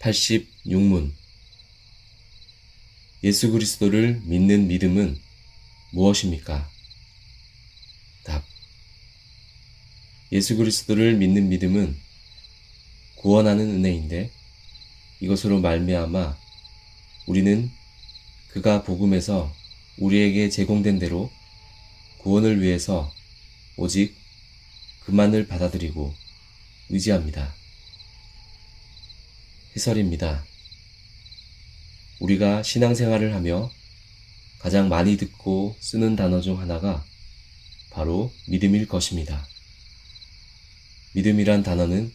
86문. 예수 그리스도를 믿는 믿음은 무엇입니까? 답. 예수 그리스도를 믿는 믿음은 구원하는 은혜인데, 이것으로 말미암아 우리는 그가 복음에서 우리에게 제공된 대로 구원을 위해서 오직 그만을 받아들이고 의지합니다. 해설입니다. 우리가 신앙생활을 하며 가장 많이 듣고 쓰는 단어 중 하나가 바로 믿음일 것입니다. 믿음이란 단어는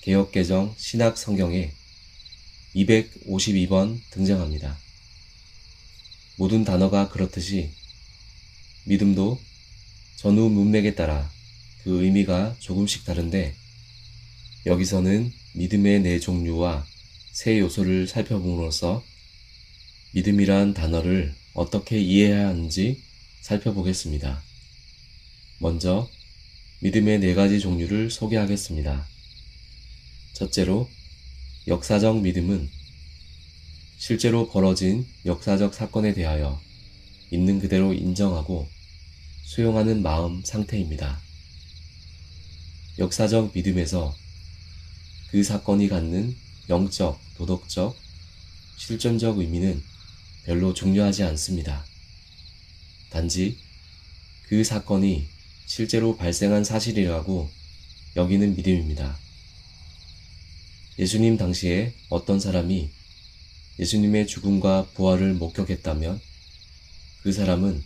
개역개정 신약 성경에 252번 등장합니다. 모든 단어가 그렇듯이 믿음도 전후 문맥에 따라 그 의미가 조금씩 다른데, 여기서는 믿음의 네 종류와 세 요소를 살펴봄으로써 믿음이란 단어를 어떻게 이해해야 하는지 살펴보겠습니다. 먼저 믿음의 네 가지 종류를 소개하겠습니다. 첫째로, 역사적 믿음은 실제로 벌어진 역사적 사건에 대하여 있는 그대로 인정하고 수용하는 마음 상태입니다. 역사적 믿음에서 그 사건이 갖는 영적, 도덕적, 실존적 의미는 별로 중요하지 않습니다. 단지 그 사건이 실제로 발생한 사실이라고 여기는 믿음입니다. 예수님 당시에 어떤 사람이 예수님의 죽음과 부활을 목격했다면 그 사람은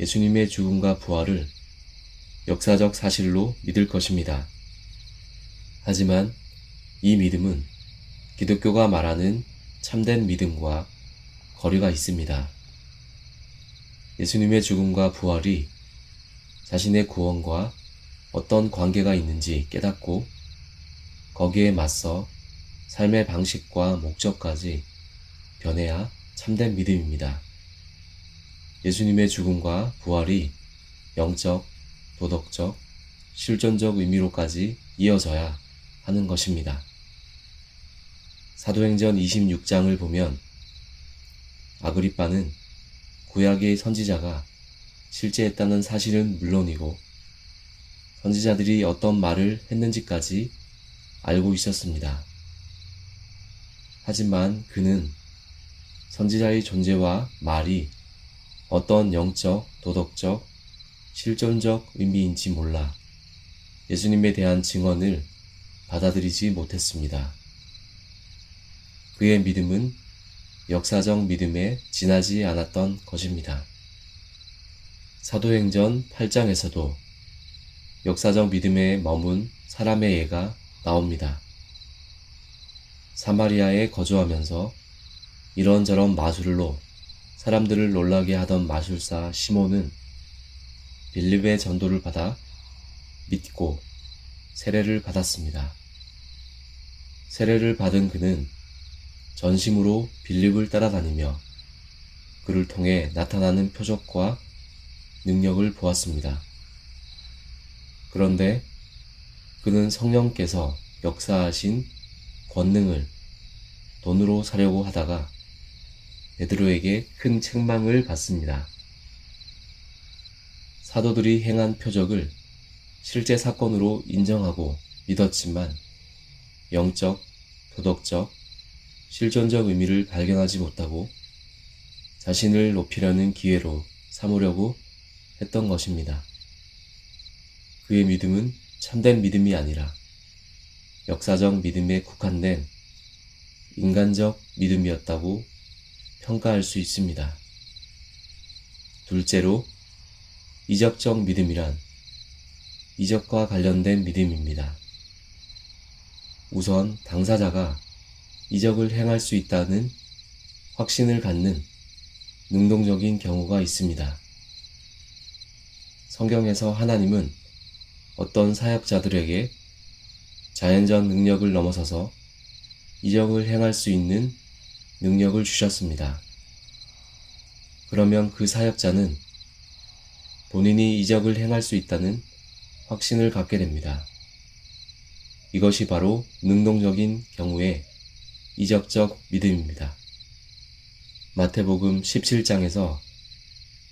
예수님의 죽음과 부활을 역사적 사실로 믿을 것입니다. 하지만 이 믿음은 기독교가 말하는 참된 믿음과 거리가 있습니다. 예수님의 죽음과 부활이 자신의 구원과 어떤 관계가 있는지 깨닫고 거기에 맞서 삶의 방식과 목적까지 변해야 참된 믿음입니다. 예수님의 죽음과 부활이 영적, 도덕적, 실존적 의미로까지 이어져야 하는 것입니다. 사도행전 26장을 보면 아그리빠는 구약의 선지자가 실제했다는 사실은 물론이고 선지자들이 어떤 말을 했는지까지 알고 있었습니다. 하지만 그는 선지자의 존재와 말이 어떤 영적, 도덕적, 실존적 의미인지 몰라 예수님에 대한 증언을 받아들이지 못했습니다. 그의 믿음은 역사적 믿음에 지나지 않았던 것입니다. 사도행전 8장에서도 역사적 믿음에 머문 사람의 예가 나옵니다. 사마리아에 거주하면서 이런저런 마술로 사람들을 놀라게 하던 마술사 시몬은 빌립의 전도를 받아 믿고 세례를 받았습니다. 세례를 받은 그는 전심으로 빌립을 따라다니며 그를 통해 나타나는 표적과 능력을 보았습니다. 그런데 그는 성령께서 역사하신 권능을 돈으로 사려고 하다가 베드로에게 큰 책망을 받습니다. 사도들이 행한 표적을 실제 사건으로 인정하고 믿었지만 영적, 도덕적, 실존적 의미를 발견하지 못하고 자신을 높이려는 기회로 삼으려고 했던 것입니다. 그의 믿음은 참된 믿음이 아니라 역사적 믿음에 국한된 인간적 믿음이었다고 평가할 수 있습니다. 둘째로, 이적적 믿음이란 이적과 관련된 믿음입니다. 우선 당사자가 이적을 행할 수 있다는 확신을 갖는 능동적인 경우가 있습니다. 성경에서 하나님은 어떤 사역자들에게 자연적 능력을 넘어서서 이적을 행할 수 있는 능력을 주셨습니다. 그러면 그 사역자는 본인이 이적을 행할 수 있다는 확신을 갖게 됩니다. 이것이 바로 능동적인 경우에 이적적 믿음입니다. 마태복음 17장에서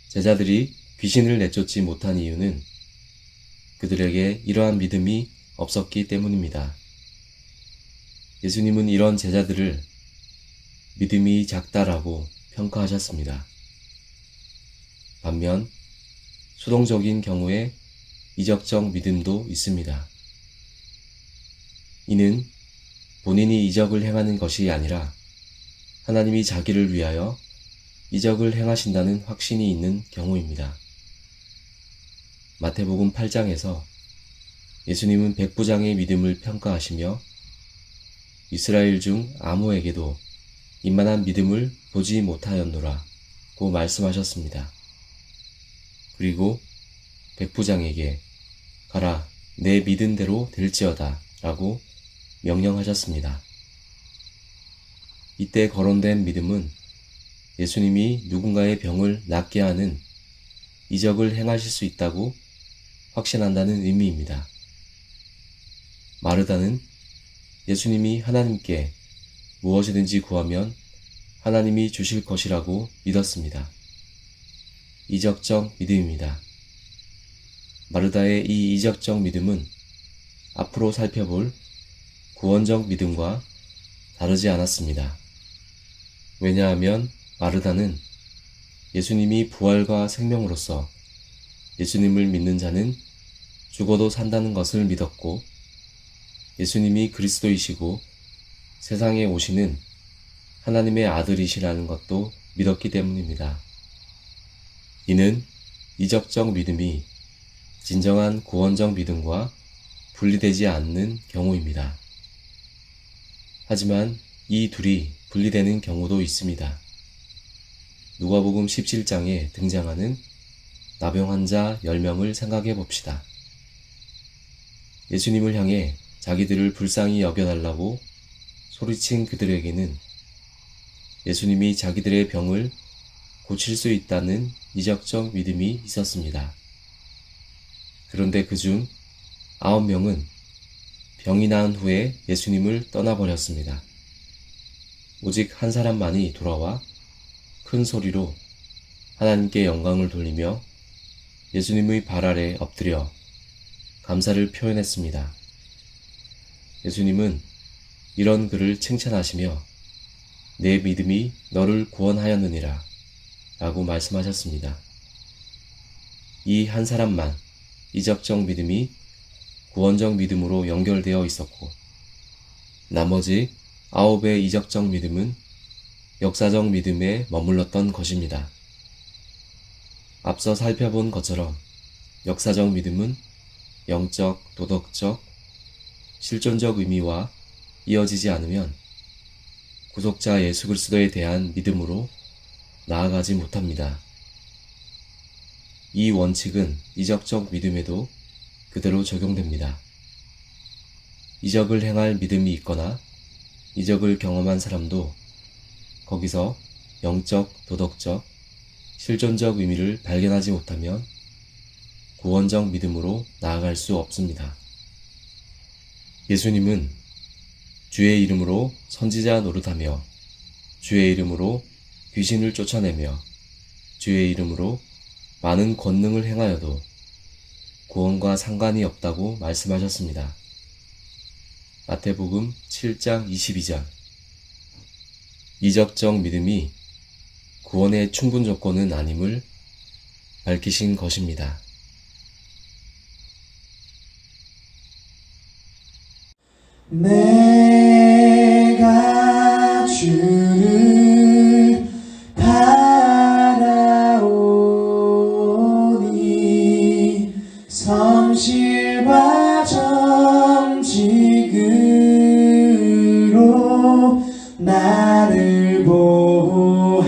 제자들이 귀신을 내쫓지 못한 이유는 그들에게 이러한 믿음이 없었기 때문입니다. 예수님은 이런 제자들을 믿음이 작다라고 평가하셨습니다. 반면 수동적인 경우에 이적적 믿음도 있습니다. 이는 본인이 이적을 행하는 것이 아니라 하나님이 자기를 위하여 이적을 행하신다는 확신이 있는 경우입니다. 마태복음 8장에서 예수님은 백부장의 믿음을 평가하시며 이스라엘 중 아무에게도 이만한 믿음을 보지 못하였노라고 말씀하셨습니다. 그리고 백부장에게 가라, 내 믿은 대로 될지어다 라고 명령하셨습니다. 이때 거론된 믿음은 예수님이 누군가의 병을 낫게 하는 이적을 행하실 수 있다고 확신한다는 의미입니다. 마르다는 예수님이 하나님께 무엇이든지 구하면 하나님이 주실 것이라고 믿었습니다. 이적적 믿음입니다. 마르다의 이 이적적 믿음은 앞으로 살펴볼 구원적 믿음과 다르지 않았습니다. 왜냐하면 마르다는 예수님이 부활과 생명으로서 예수님을 믿는 자는 죽어도 산다는 것을 믿었고 예수님이 그리스도이시고 세상에 오시는 하나님의 아들이시라는 것도 믿었기 때문입니다. 이는 이적적 믿음이 진정한 구원적 믿음과 분리되지 않는 경우입니다. 하지만 이 둘이 분리되는 경우도 있습니다. 누가복음 17장에 등장하는 나병 환자 10명을 생각해 봅시다. 예수님을 향해 자기들을 불쌍히 여겨달라고 소리친 그들에게는 예수님이 자기들의 병을 고칠 수 있다는 이적적 믿음이 있었습니다. 그런데 그중 9명은 병이 나은 후에 예수님을 떠나버렸습니다. 오직 한 사람만이 돌아와 큰 소리로 하나님께 영광을 돌리며 예수님의 발 아래 엎드려 감사를 표현했습니다. 예수님은 이런 그를 칭찬하시며 내 믿음이 너를 구원하였느니라 라고 말씀하셨습니다. 이 한 사람만 이적적 믿음이 구원적 믿음으로 연결되어 있었고 나머지 9의 이적적 믿음은 역사적 믿음에 머물렀던 것입니다. 앞서 살펴본 것처럼 역사적 믿음은 영적, 도덕적, 실존적 의미와 이어지지 않으면 구속자 예수 그리스도에 대한 믿음으로 나아가지 못합니다. 이 원칙은 이적적 믿음에도 그대로 적용됩니다. 이적을 행할 믿음이 있거나 이적을 경험한 사람도 거기서 영적, 도덕적, 실존적 의미를 발견하지 못하면 구원적 믿음으로 나아갈 수 없습니다. 예수님은 주의 이름으로 선지자 노릇하며 주의 이름으로 귀신을 쫓아내며 주의 이름으로 많은 권능을 행하여도 구원과 상관이 없다고 말씀하셨습니다. 마태복음 7장 22절. 이적적 믿음이 구원의 충분 조건은 아님을 밝히신 것입니다. 내가 주를 바라오니 성실과 정직으로 나를 보호하소서.